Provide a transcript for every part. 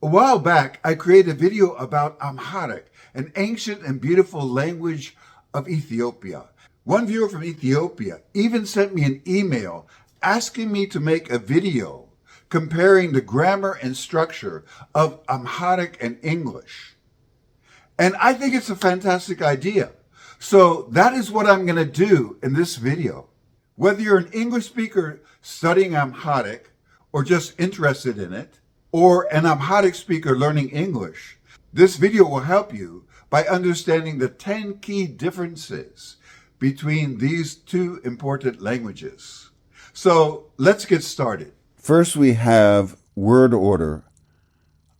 A while back, I created a video about Amharic, an ancient and beautiful language of Ethiopia. One viewer from Ethiopia even sent me an email asking me to make a video comparing the grammar and structure of Amharic and English. And I think it's a fantastic idea. So that is what I'm going to do in this video. Whether you're an English speaker studying Amharic or just interested in it, or an Amharic speaker learning English, this video will help you by understanding the 10 key differences between these two important languages. So let's get started. First, we have word order.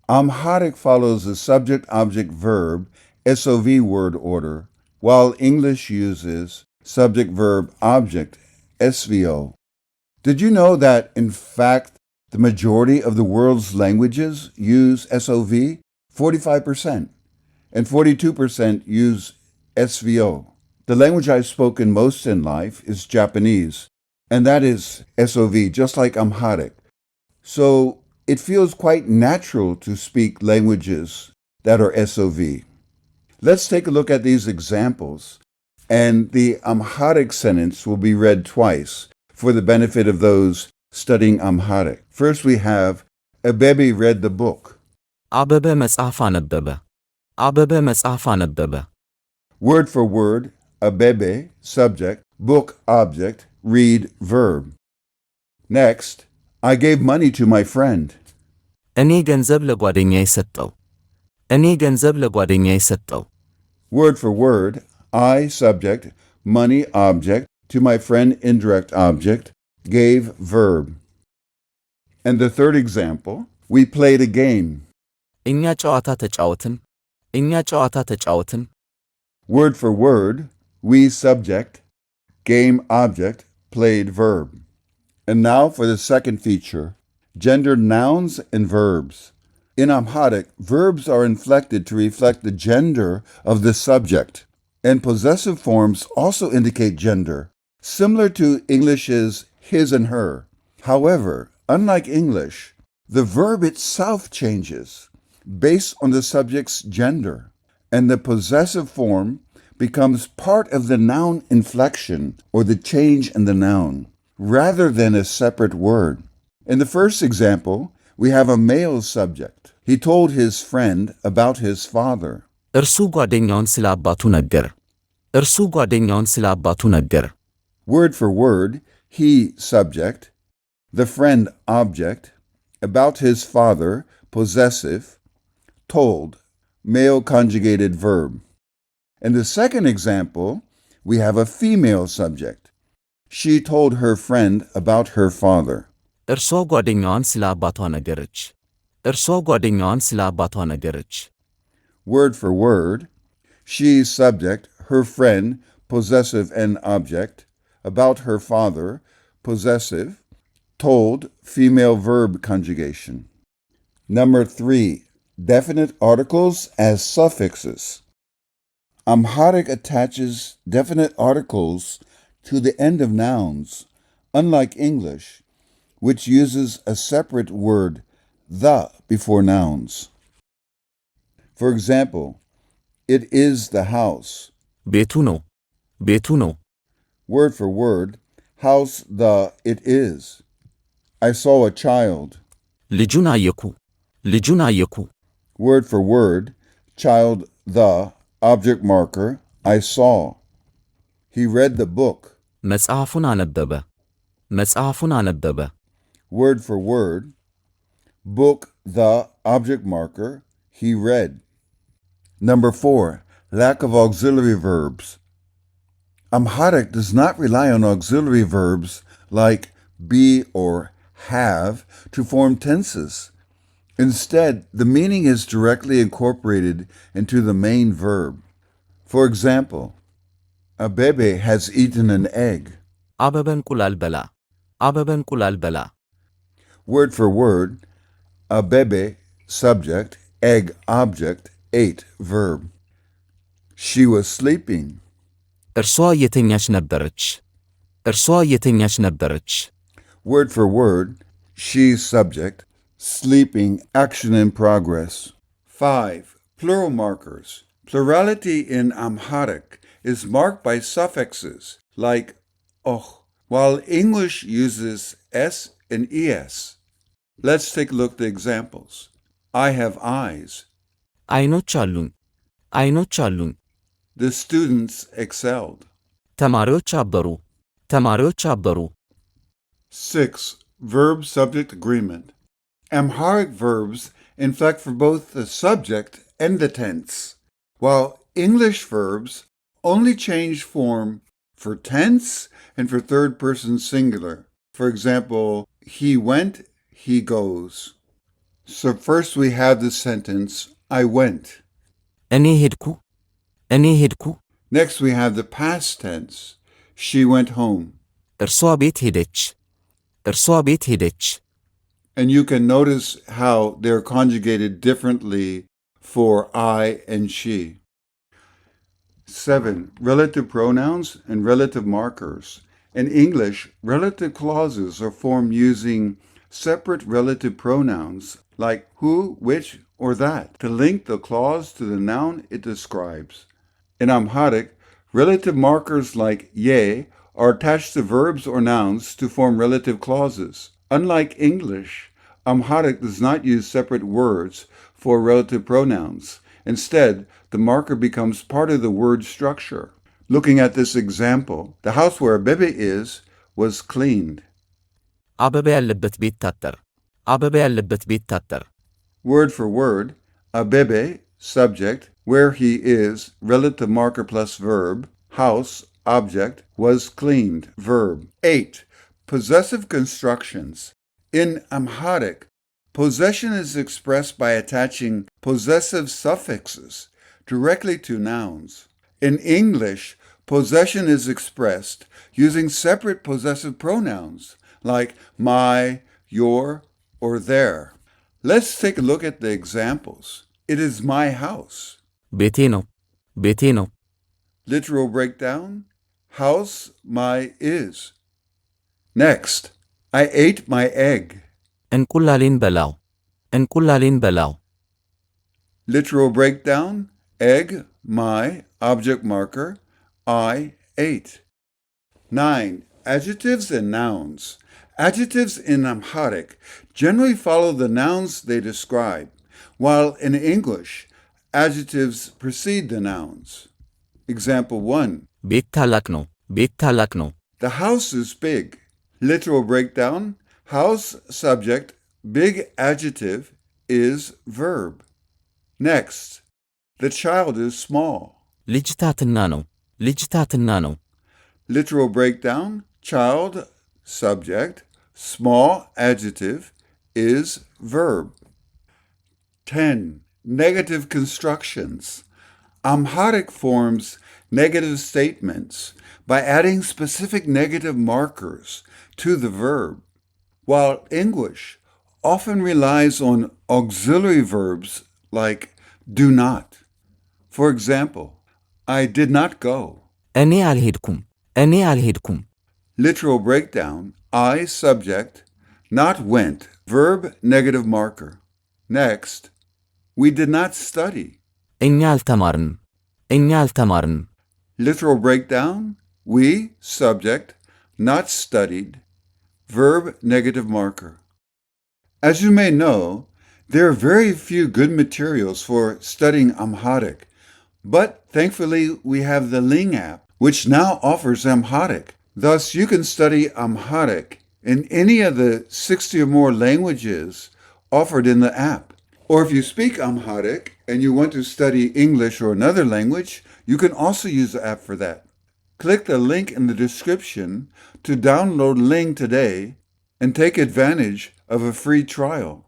Amharic follows the subject-object-verb SOV word order, while English uses subject-verb-object SVO. Did you know that, in fact, the majority of the world's languages use SOV? 45%. And 42% use SVO. The language I've spoken most in life is Japanese, and that is SOV, just like Amharic. So it feels quite natural to speak languages that are SOV. Let's take a look at these examples, and the Amharic sentence will be read twice for the benefit of those studying Amharic. First we have, Abebe read the book. አበበ መጽሐፍ አነበበ። አበበ መጽሐፍ አነበበ። Word for word, Abebe, subject, book, object, read, verb. Next, I gave money to my friend. እኔ ገንዘብ ለጓደኛዬ ሰጠው። እኔ ገንዘብ ለጓደኛዬ ሰጠው። Word for word, I, subject, money, object, to my friend, indirect object, gave, verb. And the third example, we played a game. እኛ ጨዋታ ተጫወትን። እኛ ጨዋታ ተጫወትን። Word for word, we, subject, game, object, played, verb. And now for the second feature, gendered nouns and verbs. In Amharic, verbs are inflected to reflect the gender of the subject, and possessive forms also indicate gender, similar to English's his and her. However, unlike English, the verb itself changes based on the subject's gender, and the possessive form becomes part of the noun inflection or the change in the noun, rather than a separate word. In the first example, we have a male subject. He told his friend about his father. እርሱ ጓደኛውን ስለ አባቱ ነገር። እርሱ ጓደኛውን ስለ አባቱ ነገር። Word for word, he, subject, the friend, object, about his father, possessive, told, male conjugated verb. In the second example, we have a female subject. She told her friend about her father. እርሷ ጓደኛዋን ስለ አባቷ ነገረች። እርሷ ጓደኛዋን ስለ አባቷ ነገረች። Word for word, she, subject, her friend, possessive and object, about her father, possessive, told, female verb conjugation. Number 3, definite articles as suffixes. Amharic attaches definite articles to the end of nouns, unlike English, which uses a separate word, the, before nouns. For example, it is the house. ቤቱ ነው። ቤቱ ነው። Word for word, house, the, it is. I saw a child. ልጁን አየኩ። ልጁን አየኩ። Word for word, child, the, object marker, I saw. He read the book. መጽሐፉን አነበበ። መጽሐፉን አነበበ። Word for word, book, the, object marker, he read. Number 4, lack of auxiliary verbs. Amharic does not rely on auxiliary verbs like be or have to form tenses. Instead, the meaning is directly incorporated into the main verb. For example, Abebe has eaten an egg. አበበ እንቁላል በላ። አበበ እንቁላል በላ። Word for word, Abebe, subject, egg, object, ate, verb. She was sleeping. እርሷ እየተኛች ነበረች። እርሷ እየተኛች ነበረች። Word for word, she, subject, sleeping, action in progress. 5. Plural markers. Plurality in Amharic is marked by suffixes like oh, while English uses s and es. Let's take a look at the examples. I have eyes. አይኖች አሉኝ። አይኖች አሉኝ። The students excelled. ተማሪዎች አበሩ። ተማሪዎች አበሩ። 6. Verb-subject agreement. Amharic verbs inflect for both the subject and the tense, while English verbs only change form for tense and for third-person singular. For example, he went, he goes. So first we have the sentence, I went. እኔ ሄድኩ። እኔ ሄድኩ። Next we have the past tense, she went home. እርሷ ቤት ሄደች። እርሷ ቤት ሄደች። And you can notice how they're conjugated differently for I and she. 7. Relative pronouns and relative markers. In English, relative clauses are formed using separate relative pronouns like who, which, or that to link the clause to the noun it describes. In Amharic, relative markers like ye are attached to verbs or nouns to form relative clauses. Unlike English, Amharic does not use separate words for relative pronouns. Instead, the marker becomes part of the word structure. Looking at this example, the house where Bebe is was cleaned. አበባ ያለበት ቤት ታጠር። አበባ ያለበት ቤት ታጠር። Word for word, Abebe, subject, where he is, relative marker plus verb, house, object, was cleaned, verb. 8. Possessive constructions. In Amharic, possession is expressed by attaching possessive suffixes directly to nouns. In English, possession is expressed using separate possessive pronouns like my, your, or their. Let's take a look at the examples. It is my house. ቤቴ ነው። ቤቴ ነው። Literal breakdown. House, my is. Next, I ate my egg. እንቁላሌን በላው። እንቁላሌን በላው። Literal breakdown. Egg, my, object marker. I ate. 9. Adjectives and nouns. Adjectives in Amharic generally follow the nouns they describe, while in English, adjectives precede the nouns. Example 1. ቤት ታላቅ ነው። ቤት ታላቅ ነው። The house is big. Literal breakdown. House, subject, big adjective is verb. Next, the child is small. ልጅ ታትና ነው። ልጅ ታትና ነው። Literal breakdown. Child, subject, small adjective is verb. 10. Negative constructions. Amharic forms negative statements by adding specific negative markers to the verb, while English often relies on auxiliary verbs like do not. For example, I did not go. እኔ አልሄድኩም። እኔ አልሄድኩም። Literal breakdown. I, subject, not went, verb, negative marker. Next, we did not study. እኛ አልተማርንም። እኛ አልተማርንም። Literal breakdown. We, subject, not studied, verb, negative marker. As you may know, there are very few good materials for studying Amharic, but thankfully we have the Ling app, which now offers Amharic. Thus, you can study Amharic in any of the 60 or more languages offered in the app. Or if you speak Amharic and you want to study English or another language, you can also use the app for that. Click the link in the description to download Ling today and take advantage of a free trial.